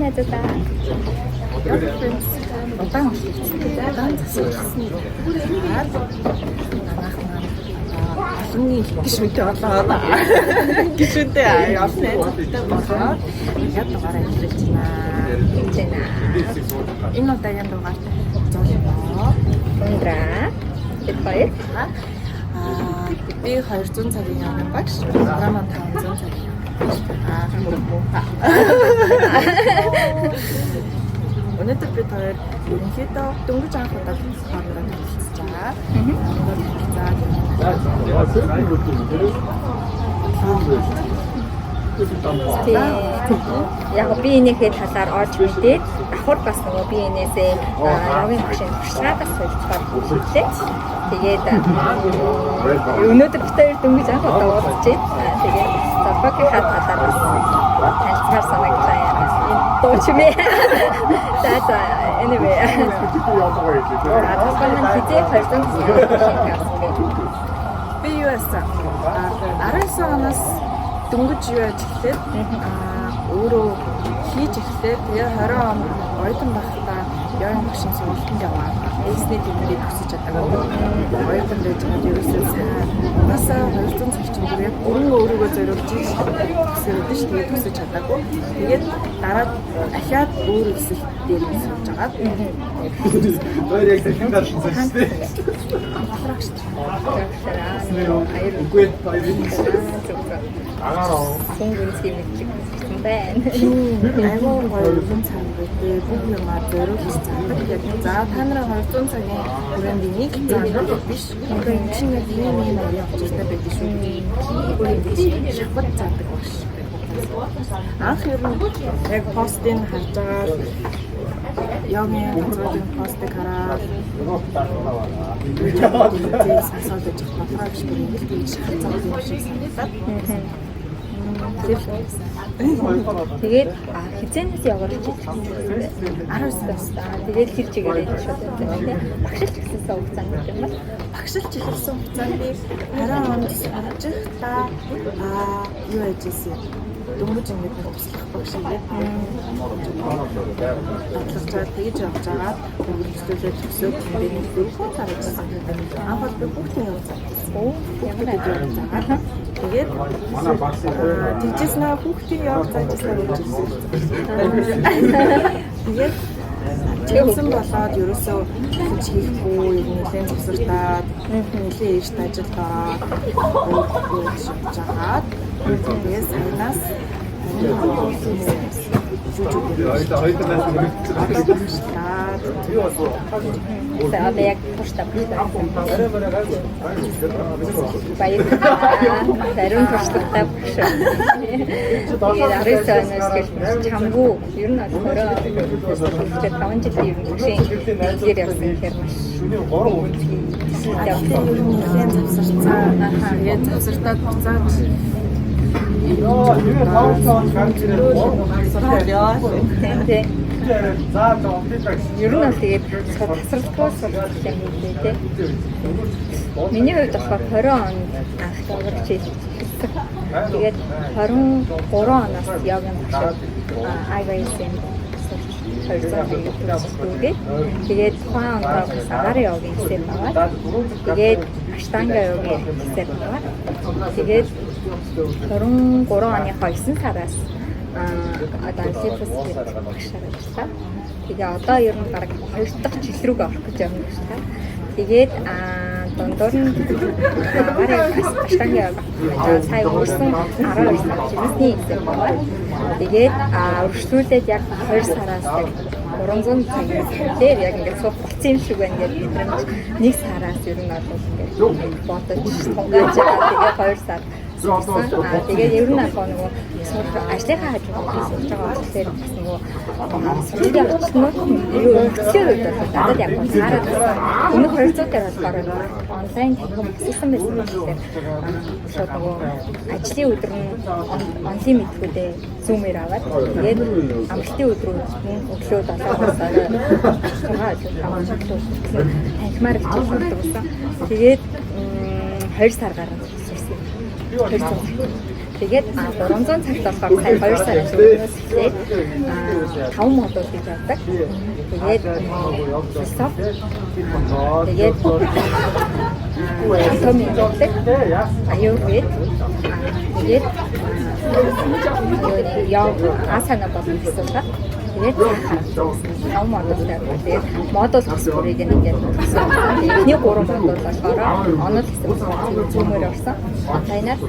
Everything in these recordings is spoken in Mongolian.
найзуудаа. Удаан удаан зассан. Миний гişүнтэй болоод гişүнтэй явсан найзтай болоод яг дугаараа хэлж байна. Энэ удаагийн дугаарт зоолоо. Ундра. Тэтгэе. Би 200 цагийн явна багш. Раман 500 цагийн. Өнөөдөр бид хоёр ерөнхийдөө дөнгөж анх удаа хоорондоо танилцж байгаа. Яг би энийхээ талаар олж мэдээд давхар бас нөгөө би энээсээ явгын машин туршлагаас солилцохоор хэлээ. Тэгээд өнөөдөр бид хоёр дөнгөж анх удаа уулзчихээ. Тэгээд Запакийнхаа талаар бас танилцмаар санагдлаа. Энэ дуучмээ. За anyway. Адилхан хизээ 200 би юу яасан? 19 оноос дөнгөж юу яаж эхлээд өөрөө хийж эхлээд тэгээ 20 он оюутан байхдаа явган машин сургалтанд яваа. Эсний тэмдэгт төгсөж чадаагүй. Оюутан байж байгаа ерөөсөө угаасаа 200 цаг чинь яг өөрийгөө зориулж төгсөөд шүү дээ төгсөж чадаагүй. Тэгээд дараа ахаад өөр хэсэг дээр сууж байгаа. Хоёр яг дахин дарсан шүү дээ. Анхаарагч. Үгүй баярын. Агараа. Сүнгүнсгий мэдчих байна. Айгуу гоё юм цаг гэдэг бүх юм зориулж цаадаг. Яг за та нарын 200 цагийн хүрээнд нэг заадаг биш. Тэгэхээр чинь яг ийм явж байгаа байдаг шүү дээ. Өөр биш. Шахбат заадаг багш. Анх ер нь яг постыг харж байгаа явгын газрын постыг хараад сасаад байж байгаа гэж би шахацаад юм шиг санагдаад. Тэгээд хизээнээс явуулж ирсэн. 19 настай. Тэгээд хэр чигээр байж шууд тийм. Багшилж эхэлсэн хугацаанд юм байна. Багшилж эхэлсэн хугацаанд би 20 онд ажихдаа юу яжсэн. Дөнгөж ингэж туслах багш ингээд бодлогоо тэгж явж байгаа. Өөрчлөлөө төсөөд тэндээ бүрхэн цаашаа анхаад би бүгдийг явуулсан. Ямар явж байгаа. Тэгээд тэгжсэн хүүхдийг явуулж ажилласан гэж хэлсэн. Тэгээд тэгсэн болоод ерөөсөө хийж хийхгүй нэлээд завсартаад нэлээд эрт ажилд ороод явж жагаад тэгээд сайнаас одоо яг турштай баярлалаа. Зарим туршлагатай багш. Тэгээд 19 оноос гэлж чамгүй ер нь 20 тэгээд 5 жилийн ер нь багшийн хэлээр явсан гэхээр маш нэлээд завсарцаа тэгээд завсартаад буцаад Ер нь тэгээд тасралтгүй сурах юм үү те. Миний хувьд болохоор 20 онд анх явж ирсэн. Тэгээд 23 оноос явган багш IGS-ийн 200 тэгээд тухайн онд сагарын явгын хэсэг байгаа. Тэгээд аштанга явгын хэсэг байгаа. Тэгээд 23 оны 9 сараас одоо сифс багшаар ажиллаа. Тэгээ одоо ер нь бараг 2 дахь жил рүүгээ орох гэж байна гэж та. Тэгээд дундуур нь аштанга сая өрсөн 12 сар жилийн хэсэг байгаа. Тэгээд өргөжлүүлээд яг 2 сараас 300 цагийн дээр яг ингээд суух болсон юм шиг байна гэдэг мэдрэмж нэг сараас ер нь бол ингээд бодож тунгааж байгаа. Тэгээ 2 сар тэгээд ер нь нөгөө ажлынхаа хажуугаар хийж байгаа болохоор бас нөгөө сургуулийн очнууд юу өсөөр надад яг хараад өмнөх 200 дээр болохоор онлайн танхим хийсэн байсан болохоор шууд нөгөө ажлын өдөр нь онлайн мэдхүүдээ зумээр аваад тэгээд амралтын өдрүүд өглөө 7-аас танхимаар хийж байсан. Тэгээд 2 сар гарсан. Тэгээд 300 цагт болохоор сая 2 сар ажиллаж эхлээд 5 модуль гэж авдаг. Тэгээд философи, тэгээд анатоми гэдэг, аюурвед, тэгээд йога, асана болон гэсэн ба. Тэгээд 5 модультай. Тэгээд модуль бас бүрийг ингээд өгсөн. Эхний 3 модуль болохоор онол хэсэг зүүмээр орсон. Таянаар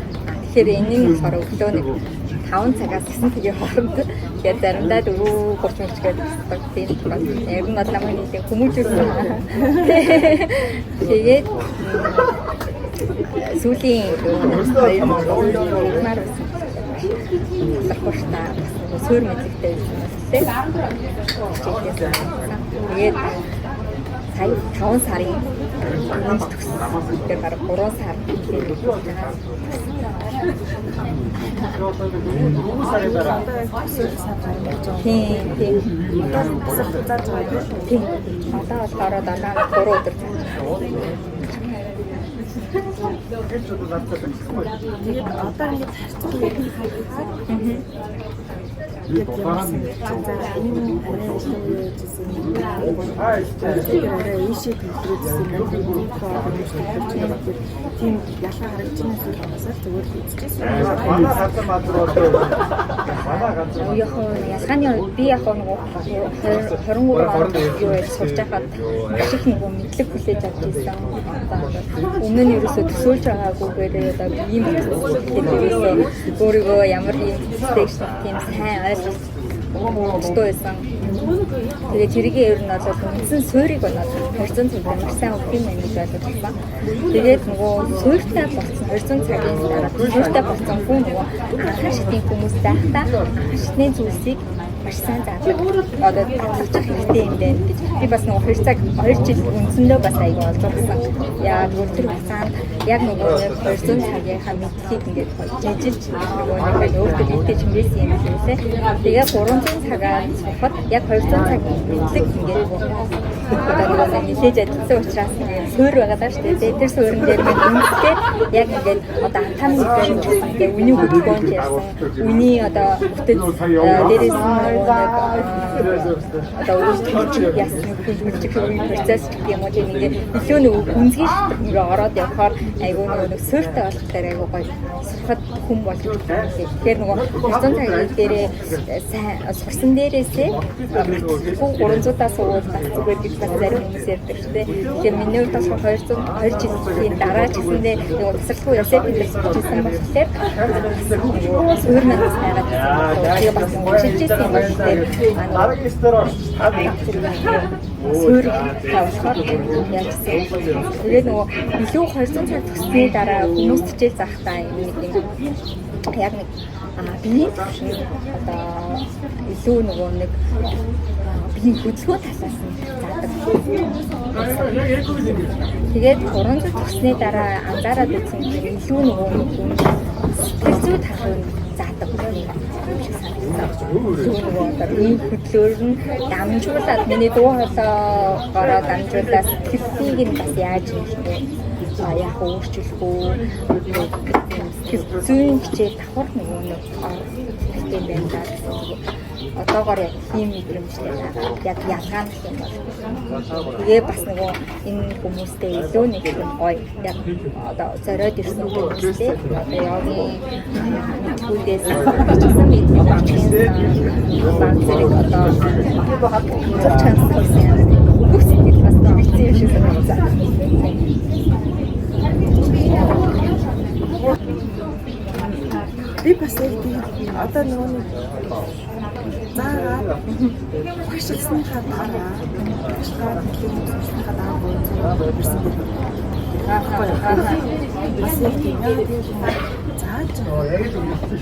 тэгэхээр энэний болохоор өглөө нэг 5 цагаас 9 цагийн хооронд тэгээд заримдаа 4:30 гээд тийм байна. Яг нь намайг нэг хүмүүжүүлсэн. Тэгээд сүүлийн 2 модуль нар лахушта суур мэдлэгтэй байсан тийм. Тэгээд сая 5 сарын өмнө төгссөн. Тэгээд бараг 3 сар тийм. Одоо болохоор дараа 3 өдөр. Тэгээд одоо ингэ харцгүй тэгээд ийшээ төлөвлөсөн тийм ялгаа харагдчихсан зүйлсээр зүгээр л үзчихсэн. Ялгааны би яг нөгөө 23 онд юу гэж сурч байхад ашиг нөгөө мэдлэг хүлээж авч ирсэн. Өмнө нь ерөөсөө төсөөлж байгаагүйгээр одоо ийм хэлээсээ өөрийгөө ямар ийм стэйж тийм сайн ойлгох байсан. Тэгээд тэрийг ер нь одоо үндсэн суурийг болоод хорцон цаг амар сайн өгөх юм гэж ойлгосон. Тэгээд нөгөө суурьтай болсон хорцон цагийн дараа суурьтай болсон хүн нөгөө анхны шатны хүмүүс байхдаа анхны зүйлсийг маш сайн заадаг. Одоо заачих хэрэгтэй юм байна гэж би бас нөгөө 2 цаг 2 жил үндсэндээ бас аягүй олгосон. Яа тэр хугацаанд яг нөгөө 200 цагийнхаа мэдхийг ингээд жижиг нөгөө нэг өөртөө мэдээж хэмжээсэн юм хэлээ. Тэгээд 300 цагаар сурахад яг 200 цагийн мэдлэг ингээд одоо нөгөө нэлээж ажилласан учраас ингээд суурь байгаа даа шүү дээ. Тэр суурин дээр үнэтэй яг ингээд одоо антан мэдэн ч гэсэн ингээд үний хөдөлгөөнч ярьсан. Үний одоо бүтэц дээрээс нь одоо өөрсдөө ясны хүлжих процесс гэх юм уу тийм ингээд илүү нэг үнзгийн шатнд ороод явхаар айгүй нэг суурьтай болох дээр айгүй гоё сурахад хүм болж байгаа. Тэгэхээр нөгөө 200 цагийн дээрээ сайн сурсан дээрээсээ 300-аас уул бас зүгээр гэж бас зарим хүмүүс ярьдаг шүү дээ. Тэгэхээр миний хувьд бас 200 жилийн дараа ч гэсэндээ нөгөө тасралтгүй ясаа дээр сурч ирсэн болохоор суурь надаас найгаад тэгээд бас шилжижсэн юм байна. Дараагийн стер суурь тавьчихаар яажсан. Тэгээд нөгөө илүү 200 цаг төгссөний дараа хүмүүс хичээл заахтаа нэг яг нэг биеийн одоо илүү нөгөө нэг биеийн хөдөлгөөн талаас нь заадаг. Тэгээд 300 төгссөний дараа анзаараад үзсэн илүү нөгөө сэтгэл зүй талын заадаг юм шиг санагдсан. Ийм хөдлөөр нь дамжуулаад миний дуу хоолойгоороо дамжуулаад сэтгэлийг нь бас яаж юм бэ? Яг өөрчлөх үү? Зүйн хичээл давхар нөгөө нэг систем байна даа гэсэн. Одоогоор яг тийм мэдрэмжтэй яг ялгаан гэх юм бол. Тэгээ бас нөгөө энэ хүмүүстэй илүү нэг юм гоё яг одоо зориод ирсэн хүмүүстэй одоо яагийн мэдхүүдээс чигсэн мэдээ баг зэрэг одоо зөв чансан хүмүүс ингэж бас нэгцэн юм шиг санагдсан. Би бас яг одоо нөгөө заагаад багшилсныхаа дараа багшгаа клиникийнхаа дараа ирсэн байх. Бас яг тийм зааж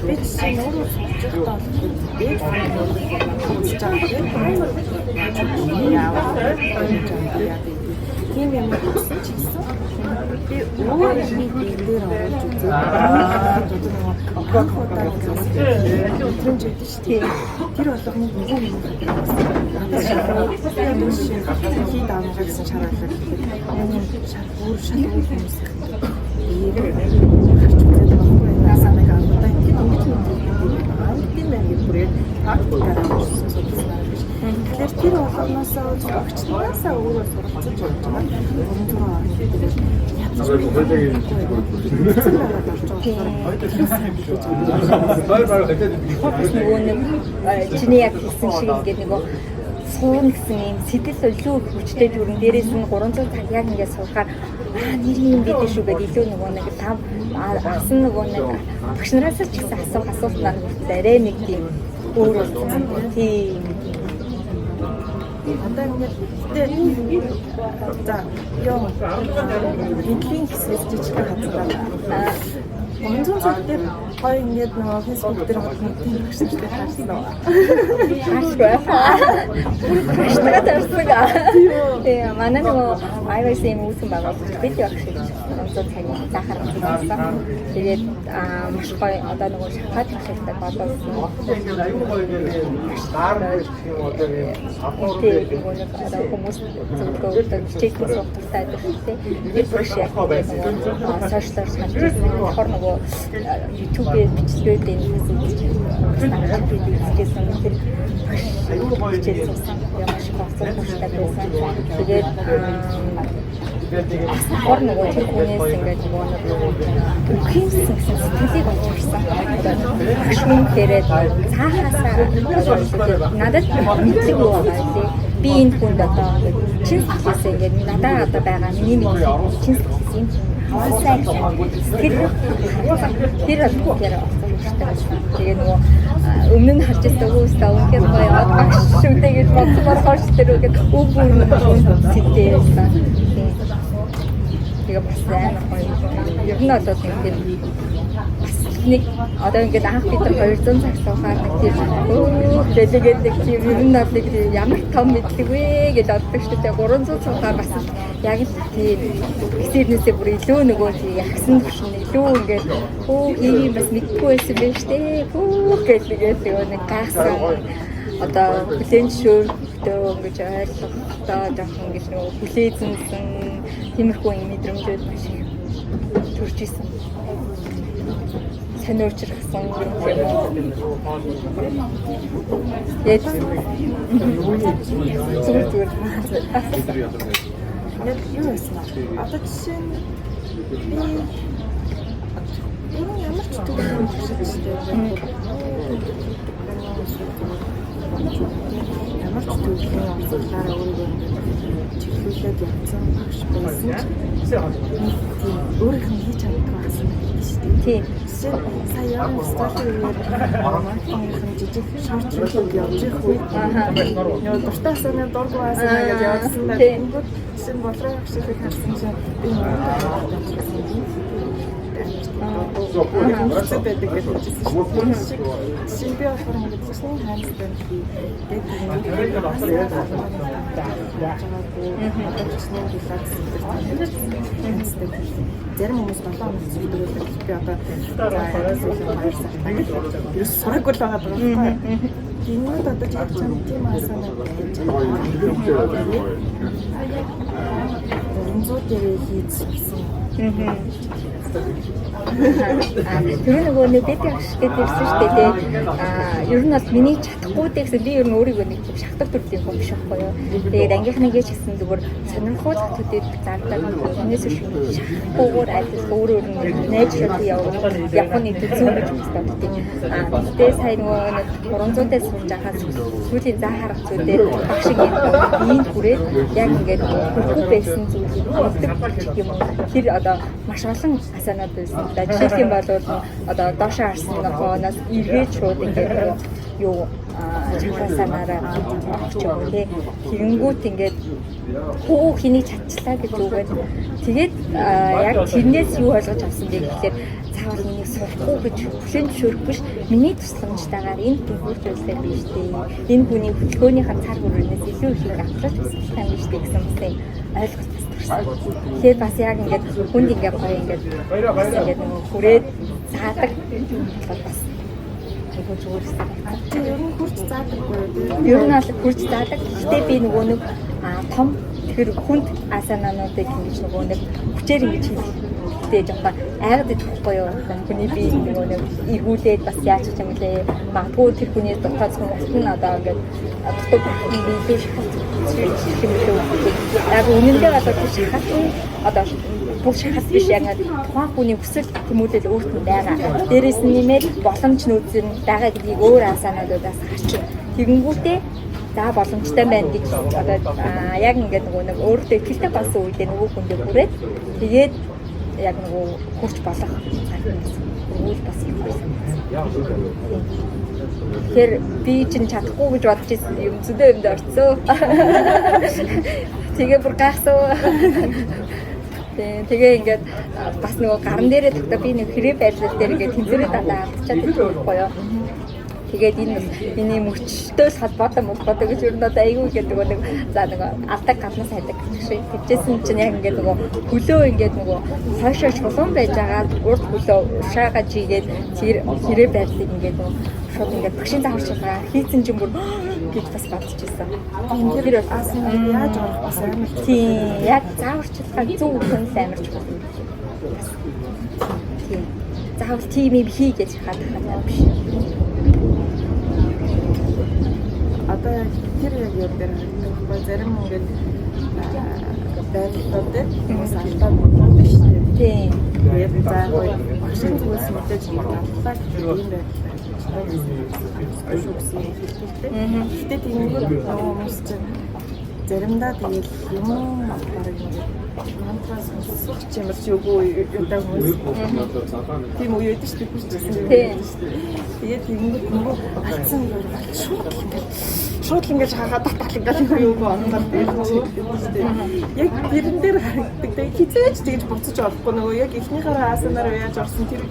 би чинь өөрөө зөвхөн дээд тийм юм гэсэн ч гэсэн би өөр нэг дээр орж үзээ. Октодоо тийм ч гэдэг шүү дээ. Тэр болгоны нөгөө юм хий даамга гэсэн шаардлага. Шар бүр шалгуур хүмүүс их. Харж үзээд байгаа байхгүй. Насаа нэг аваад тийм юм бүрээд тактикаараа орноосоо сурагчнаасаа өөрөө суралцж явж байгаа. 300 нөгөө нэг чиний яг хэлсэн шиг ингээд нөгөө суун гэсэн юм сэтгэл илүү хүчтэй төрөн дээрээс нь 300 цаг яг ингээд суухаар нэрийн юм бидээ шүү гэдэг илүү нөгөө нэг лам асан нөгөө нэг багш нараас ч гэсэн асуулт маань хүртэл арай нэг тийм өөр болсон тийм одоо ингээд за ёо ингийн хэсгээс жижиг хацгаа 300 цаг дээр гоё ингээд нөгөө Facebook дээр нэг тийм багштай харсан. Хаштаг тарсга. Тэгээ манай нөгөө IVC-ийн үүсгэн байгууллагч бид яг шиг 300 цагийн захаар хийсэн. Тэгээд маш гоё одоо нөгөө шахаад хэрэгтэй боловсон. Тэгээд хүмүүс зөвлөгөө чиглэл суулттай байдаг. Тэгээд бүр шиг сошиалар санагдсан. Тэгэхээр нөгөө YouTube-ээр бичлэгүүдийн хийсэн тэр хичээлсэн маш гоцтой байна. Тэгээд хор нөгөө тэр хүнээс ингээд нөгөө хийсэн гэсэн сэтгэлийг олж ирсэн. Ашгүй дээрээ цаахаасаа надад мэдлэг юу байгаа тий. Би энэ хүнд одоо чин сэтгэлээс ингээд надад одоо байгаа миний мэдлэг чин сэтгэлээс юм хавсаа сэтгэл тэр албаар тэгээ нөгөө өмнө нь харж байсан үгүйсээ үнэхээр гоё багш шүмтэй гэж бодсон болохоор тэр үгээд үг бүр сэтгэлээсэн. Тэгээ бас амар гоё. Ер нь одоо тийм нэг одоо ингээд анх бид нар 200 цаг суухаар нэг тийм дэлгээд нэг тийм ер нь нэг ямар том мэдлэг вэ гэж боддог шүү дээ. 300 цагаар бас яг л тийм экстернээсээ бүр илүү нөгөө тийм ягсан төвшин илүү ингээд ийм бас мэдгүй байсан байх шүү дээ. Гэж нэг гайхсан одоо хүлэн зөвшөөрөлтөө ингэж ойлгохдоо жоохон ингэж нөгөө хүлээзэнсэн тиймэрхүү юм мэдрэмжүүд маш их төрж исэн. Сануучрахсан юм. Яг зүгээр. Яг юу байсан аа? Одоо жишээ нь ямар ч төвийн хүчтэй ямар ч төвийн онцлогаараа өөрийгөө чиглүүлээд явсан багш байсан ч өөрийнх нь хийж чаддаг байсан шүү дээ. Тийм. Сая яг стартер маркетингийн жижиг шорт ролик явж их үед нөө дуртаас нэг дургуйсан гэж явуулсан байх. Тэнгүүд шинэ болроо агшиг харсан чинь би байдаг гэж хэлсэн шүү дээ. Симби болохоор ингээд цэсний хайртай тэгээд зарим хүмүүс 7 хоног зүгтдэг би одоо ерөөс сураагүй л байгаа байхгүй. Гинүүд одоо яг тийм асаа нэг өнзөөр хийсэн. Тэр нөгөө нэг дэд явах гэдэг ирсэн шүү дээ. Ер нь бол миний чадахгүй гэсэн би ер нь өөрийгөө нэг тийм шахдаг төрлийн хүн биш байхгүй юу. Тэгээд ангийнхныг ч гэсэн зүгээр сонирхол төдөд зардаг хүнээс шахахгүйгээр ажил өөрөө нэчрэл явах нэг төзөө гэж үздэг. Тэгээд сая нөгөө 300-аас сурж байгаа сүүлийн заа харах зүйлээр багш шиг ийм хүрээд яг ингээд хөрхүү байсан зүйлийг хэлдэг юм уу. Тэр одоо маш олон асаанууд байсан. Жишээлх юм бол одоо доошоо харсан нохоноос эргээд шууд ингээд юу чанараа авч явах тий. Тэгэнгүүт ингээд хөө хэнийг чадчихлаа гэж үгээд тэгээд яг тэрнээс юу ойлгож авсан бэ гэхээр цаавал миний сурахгүй гэж хүлээн зөвшөөрөх биш. Миний тусламжтайгаар энэ хүн хүртүүлсэн биш дээ. Энэ хүний хөдөлгөөнийхээ цар хүрээлээс илүү их авчрах хэрэгтэй юм биш дээ гэсэн үстэй ойлголт байна. Тэгэхээр бас яг ингээд хүнд ингээд гоё ингээд хүрээд цаадаг бас айгуу зүгээрсэн. Тэр ер нь хурц заадаггүй. Ер нь аль хурц заадаг. Гэхдээ би нөгөө нэг том тэр хүнд асаануудыг ингэж нөгөө нэг хүчээр ингэж хийх ихтэй жоохон айгаад идэхгүй юу. Хүний бие нөгөө нэг эргүүлээд бас яаж ч юм лээ. Магадгүй тэр хүний дотоод сонголт нь одоо ингээд дутуу бие яг үнэндээ одоо шахалт одоо бүх шахалт биш яг тухайн хүний хүсэл тэмүүлэл өөрт нь байгаа. Дээрээс нь нэмээд боломж нөөцөр нь байгаа гэдгийг өөр асаануудаас харчих. Тэгэнгүүтээ за боломжтой байна гэж одоо яг ингээд нөгөө нэг өөртөө ихтэй болсон үедээ нөгөө хүндээ хүрээд тэгээд яг нөгөө хурц болох үйл бас юм байсан. Тэгэхээр би чинь чадахгүй гэж бодож ирсэн юм зөндөө юмд орцсон. Тэгээ бүр гайхсан. Тэгээ ингээд бас нөгөө гаран дээрээ тогтоо би нэг хэрэг байрлал дээр ингээд тэмцээрээ дандаа алдчихад байхгүй юу. Тэгээд энэ миний мөчтөөс холбоотой мөнгөтэй гэж юу надад айгүй гэдэг нэг за нэг алдаг гаднаас хайдаг гэж тэгжсэн чинь яг ингээд нөгөө хөлөө ингээд нөгөө хойшоо чулуун байж байгаа урд хөлөө ушаага жигээд тэр хэрэг байрлалыг ингээд нөгөө шууд ингээд багшийн зааварч байгаа хийцэн чинь бүр гэж бас бодчихсон. Тэр бас яаж авах бас амар тийм яг зааварчлага зөв хүн амарч байна. Тийм заавал тийм юм хий гэж хадах юм биш. Одоо яг тэр яг юу дээр байхгүй зарим ингээд байлдаад бас алдаад байна шүү дээ. Тийм. Тэгээд заагүй багшийн зүгээс мэдээж алдлаа гэх юм байна. Гэхдээ тиймэрхүү хүмүүс чинь заримдаа тэгээд юм бараг мантрас сонсох юм шиг үгүй одоо хүмүүс тийм үе ядаж шүү дээ. Тэгээд тиймэрхүү алдсан юм шууд ингэж хаагаад татах ингээд юу бодлоо дээ. Яг тэрэн дээр харагддаг. Тэгээд хизээч тэгж буцаж олохгүй нөгөө яг эхнийхээ аасанаар яаж орсон тэр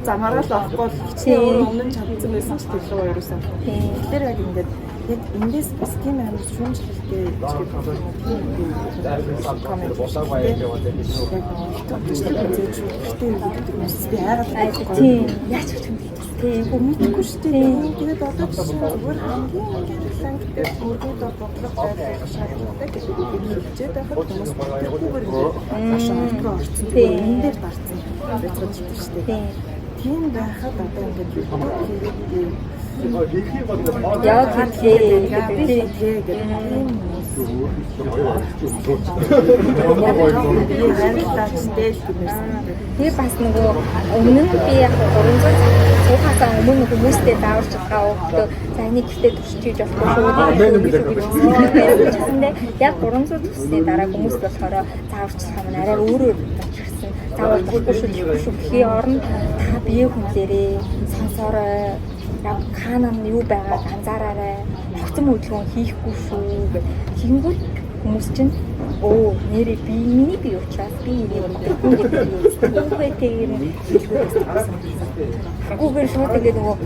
замаараа л олохгүй хичнээн өөр өмнө нь чадсан байсан ч тэр л ерөөсөн. Тэгэхээр яг ингээд яг эндээс бас тийм амар шүүмжлэлтэй коммент болоогүй яваад байдаг шүү. Би айгаад тийм яаж ч юм тийм мэдгүй шүү дээ. Тэгээд одоо зүгээр хамгийн ингээд өөргөө бодлого байх шаардлагатай гэж хэлжээд байхад хүмүүс тэрүүгээр ашиглаж орсон. Энэ дээр дарсан байж шүү дээ. Тийм байхад одоо ингээд яа гэхээ би бас нөгөө өмнө нь би яг 300 суухаасаа өмнө хүмүүстэй дааварч байгаа өгдөө за энийг гэхдээ туршиж болохгүй шүү. Яг 300 төсний дараа хүмүүс болохоор зааварчлах юм арай өөрөөр болчихсон. Заавал болохгүй шүү гэхээ орно та бие хүнлэрээ сонсороо яг хаанаа юу байгааг анзаараарай. Тогтсон хөдөлгөөн хийхгүй шүү гэх. Тэгэнгүүт хүмүүс чинь оо нэрээ би миний бие учраас би энийг үгүйтэйгээр хэлгүүрээс Google шууд ингээд нөгөө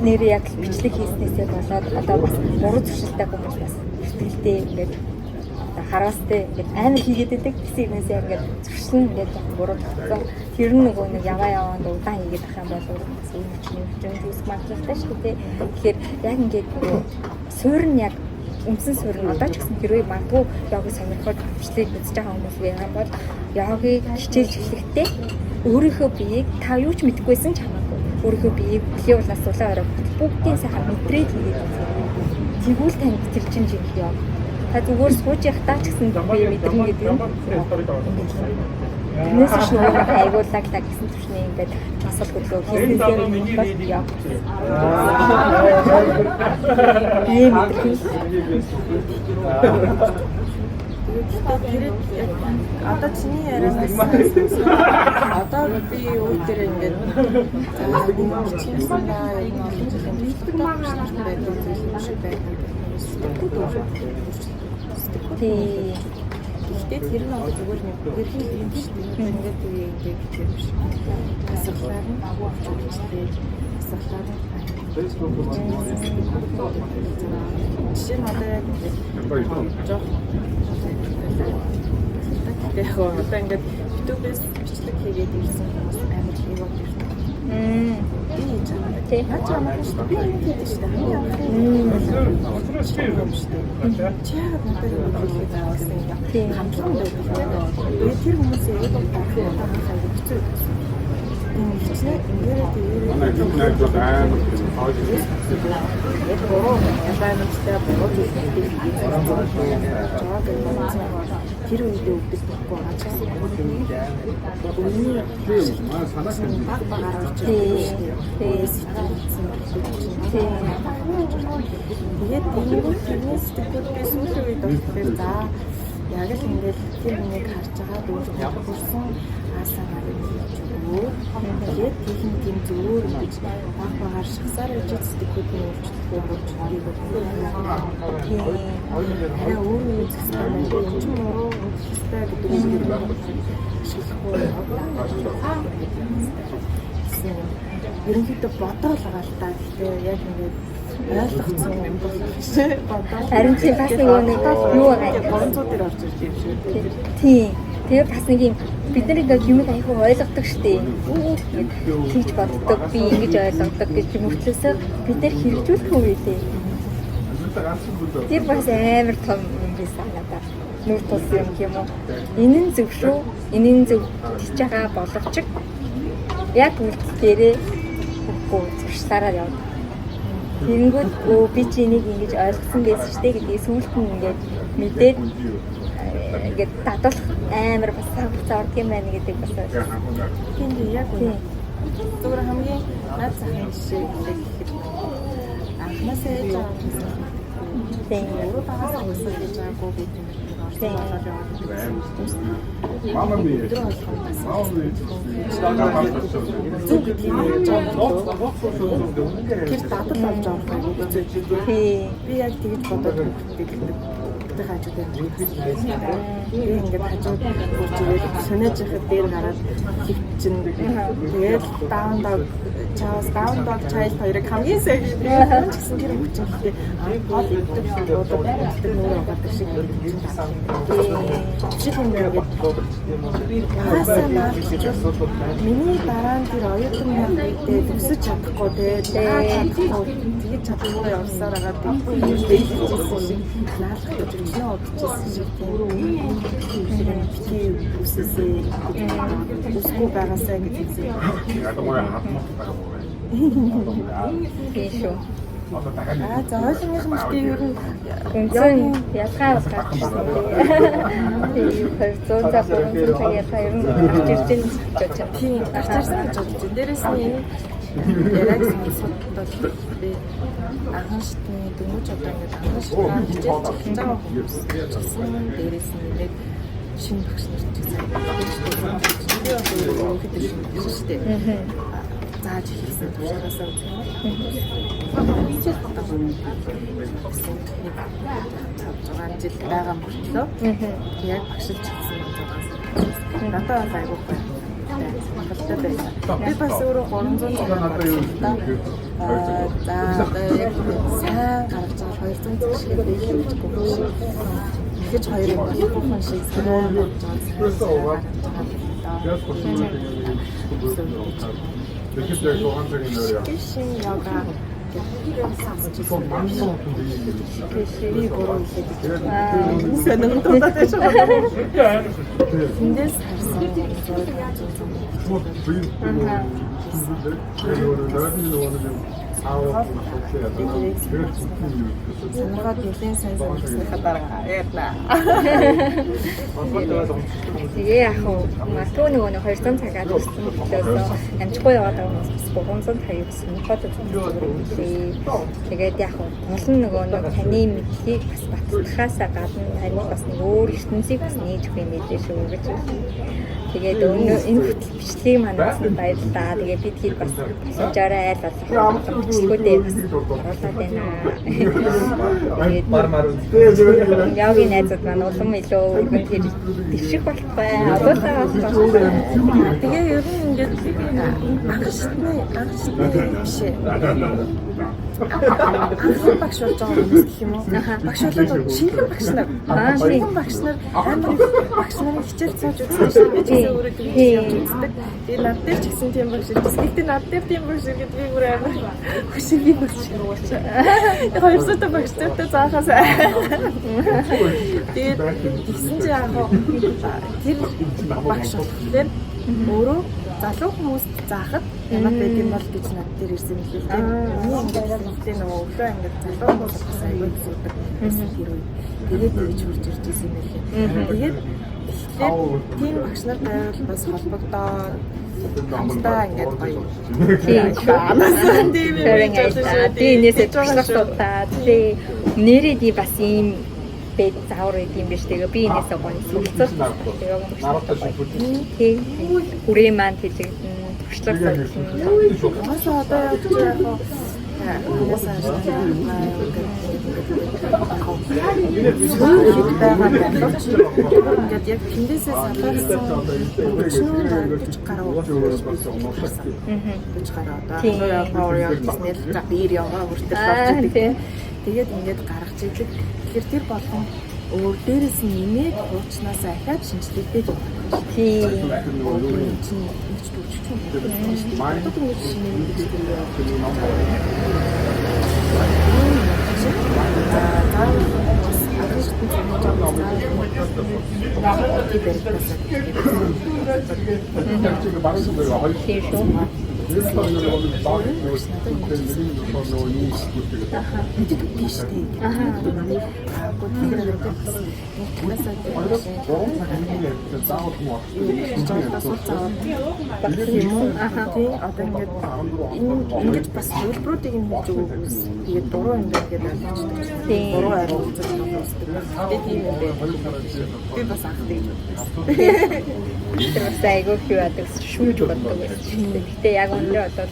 нэрээ яг бичлэг хийснээсээ болоод одоо бас буруу зуршилтай хүмүүс бас ихтэй ингээд хараастай ингээд амар хийгээд байдаг гэсэн юмээс ингээд зуршил ингээд буруу тогтсон. Тэр нөгөө нэг яваанд удаан хийгээд ах юм бол бас өвчнөв зүс материалтай шүү дээ. Тэгэхээр яг ингээд суурь нь яг үндсэн суурь нь одоо ч гэсэн хэрвээ магадгүй йогийг сонирхоод бичлэг үзэж байгаа хүмүүс байгаа бол йогийг хичээлж эхлэхдээ өөрийнхөө биеийг та юу ч мэдэхгүйсэн ч хамаагүй өөрийнхөө биеийг бүхий улаас улаан орой бүгдийн сайхан мэдрээд хийгээд үзье. Тэгвэл танд тэр чинь юм. Та зүгээр сууж явахдаа ч гэсэн бие мэдрэн гэдэг юм. Тэрнээс ч нөгөө айгууллаглаа гэсэн түвшний ингээд асал хөдлөө хийсээр бол яа. Бие мэдрэх. Одоо чиний ярианаас одоо би юу тэр ингээд хичээсэн даа юм тий. Гэхдээ тэр нь одоо зүгээр нэг хэрхэн юм шүү дээ. Ингээд үе гэдэг юм шиг. Асуулаар нь авах хэрэгтэй. Асуулаар нь жишээ нь одоо яг жоох яг одоо ингээд YouTube-ээс бичлэг хийгээд ирсэн хүмүүс амар их яваад ирсэн. Би чамаа тий. Наа чамаа шүү дээ. Би хийдэг шүү дээ. юм шүү дээ. Чи яагаад надад юм хэлээд байгаа юм бэ? Хамтлан дээр би тэр хүмүүсээ яг таахыг хэцүү байсан. Чи ингээд тэр үедээ өгдөг байхгүй ачаасан. Үүний баг багаар орж тэгээд тэрнээс тэгвэл би сүүлийн үед болохоор за яг л ингээд тэр хүнийг харж байгаа дүүрсэн хурсан аасаа нарыг хийж өгөө. Тэгээд тийм зөвөр гэж баг багаар шахсаар үжигддэгүүдний өөрчлөлтөө болчихгийг өгөө. Аа өөрөө үзэсгэлэн юм ч мөрөө үзэсгэлэн гэдэг юм шилэхгүй. Ерөнхийдөө бодоол байгаа л та. Гэхдээ яг ингээд ойлгоцсон юм бол биш бодоо. Харин чи бас нэг юу байгаа гонцоо дээр орж ирж юм шүү. Тийм. Тэгээ бас нэг юм бид нарыг юм аягүй ойлгодог штеп. Тэгж боддог, би ингэж ойлгодог гэж мөртлөөсөө бид нар хэрэгжүүлэх үү лээ. Тэр бас амар том юм байсан надад. Нүр тулсан юм уу? Энэ нь зөв шүү. Энэ нь зөв тийж байгаа боловч яг үлдээрээ хөөхгүй зуршлаараа явна. Тэнгүүд би чи энийг ингэж ойлгосон байсан штэ гэдгийг сүүлд нь ингээд мэдээд ингээд татуулах амар бас хугацаа ордог юм байна гэдэг бас байна. Тийм яг үнэ. Зүгээр хамгийн наад захын жишээ гэхэд анхнаасаа яаж байгаа юм бэ? Тийм өөрөө багасаа өсөж гэж байгаагүй гэдэг юм. Мама би. Зүг гэдэг юм тэр дадал болж байгаа юм уу? Би яг тэгж бодоод байдаг хажууд байна. Би ингээд хажууд үржигээд сонирж байхад дээр гараад хөвчин. Тэгээд даун дог чайл хоёрыг хамгийн сайн гэсэн тэр хүчтэй гол өгдөг нөр аваад шиг юм. Чихэн дээр миний дараа нь тэр оюутан мэдээ төсөж чадахгүй тэгээд чадахгүй явсаар байгаа тийм наалах гэж чинь одчихсан шиг тийм бити үсэсээ үсгүй байгаасаа гэж үзээ. Тийшөө. За ойлынх нь би ер нь үнэн ялгаа бас гарч ирсэн. Тийм 200 цаг 300 цаг ялгаа ер нь гарч ирж байгаа гэж бодож байна. Тийм гарч ирсэн гэж бодож байна. Дээрээс нь энэ яг сонсогдоод би анхан шатны дөнгөж одоо ингээд анхан шатны хичээл хийж байгаа хүмүүс гэсэн дээрээс нь ингээд шинэ багш нар ч гэсэн би одоо хэд шинэ шүү дээ. Зааж хийсэн тушаагаасаа үзсэн. Хичээл бодож байгаа жил байгаа мөртлөө яг багшилж хийсэн зургаас надад бол айгүй байна. Би бас өөрөө 300 цаг байна. За яг сайн гарч байгаа 200 цаг шиг хийж өгөх. Ихэж хоёр юм болохгүй шиг санаа болж байгаа. Кишин яга би бороо хэлээд сонин дуудаад байгаа. Эндээс харсан. Санаагаад нэлийн сайн санагдсныхаа дараа яадлаа. Тэгээ яг матуу нөгөө 200 цагаар өгсөн төлөөс амжихгүй яваад байгаа хүмүүс бас 300 цаг өгсөн хот үзсэн. Тэгээд яг олон нөгөө таны мэдлэгийг бас баттахаасаа гадна харин бас нэг өөр ертөнцийг бас нээж өгөх юм мэдээ шүү гэж. Тэгээд энэ бичлэгийг манайсан баярлалаа. Тэгээд бид хэд бас шинжаараа айл болох бичлэгүүдээ бас оруулаад байна. Тэгээд яагийн найзууд маань улам илүү өргөн тэр дэвших болох бай. Одоолаа болох. Тэгээд ер нь ингээд агшны биш. анхны багш болж байгаа хүмүүс гэх юм уу? Багш болоод шинэхэн багш нар. Шинэхэн багш нар амар багш нарын хичээл цааж үзсэн шүү дээ. Би ч гэсэн өөрөө тэгж үздэг. Тэгээ над дээр ч гэсэн тийм багш ирсэн. Гэхдээ над дээр тийм багш ирэхэд би бүр амар хөшиг багш шүү. Хоёр сая багштай заахаас. Тэгээд тэгсэн чи яг тэр багш болохоор өөрөө залуу хүмүүст заахад ямар байд юм бол гэж над дээр ирсэн юм хэлээ. Миний ингээд нөгөө өглөө ингээд залуу хүмүүс бас аягүй зүгдэг. Тэгээд тэгж хурж ирж ирсэн юм хэлээ. Тэгээд тийм багш нар байвал бас холбогдоо хамтдаа ингээд гоё. Тийм нээсээ туршлагатаа тий нэрээ бас ийм бед заавар гэм биш тэгээ би энэсээ гоё сурцсан. Тэгээ хүрээ маань тэгжигдэн туршлага солисон. Одоо яг ингээд яг тэндээсээ салаарсан 40 гаруй 40 гаруй одоо яг нэр за бир яваа хүртэл болж идэг. Тэгээд ингээд гаргаж идэг. Тэгэхээр тэр болгон өөр дээрээс нь нэмээд хуучнаас ахаад шинжлэхдээ явах. Тийм. Чинь нэг ч дүүчих юм. Ингэж бас хөлбрүүдийг нь хийж өгөөс тэгээд буруу юм байна гэдэг ойлгочтой. Буруу ойлгож байгаа. Тэгээд тийм юм байна. Би бас ахдаг. Тэр бас айгүй хөөдөг шүүж боддог байсан. Гэтэ яг өнөө одоо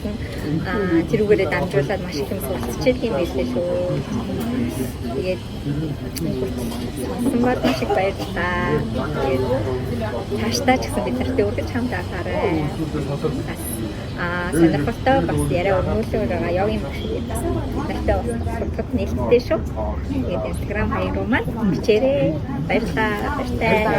тэрүүгээрээ дамжуулаад маш их юм суралцчихсан юм байлээ шүү. Тэгээд сонбат маш их баярлалаа. Тэгээд тааштай ч гэсэн бид нартай үргэлж хамт байгаарай. Сонирхолтой бас яриа өрнүүлээ байгаа явын багш гэдэг. Нартай бас сургад нээлттэй шүү. Тэгээд Instagram хаяг руу маань бичээрэй. Баярлалаа.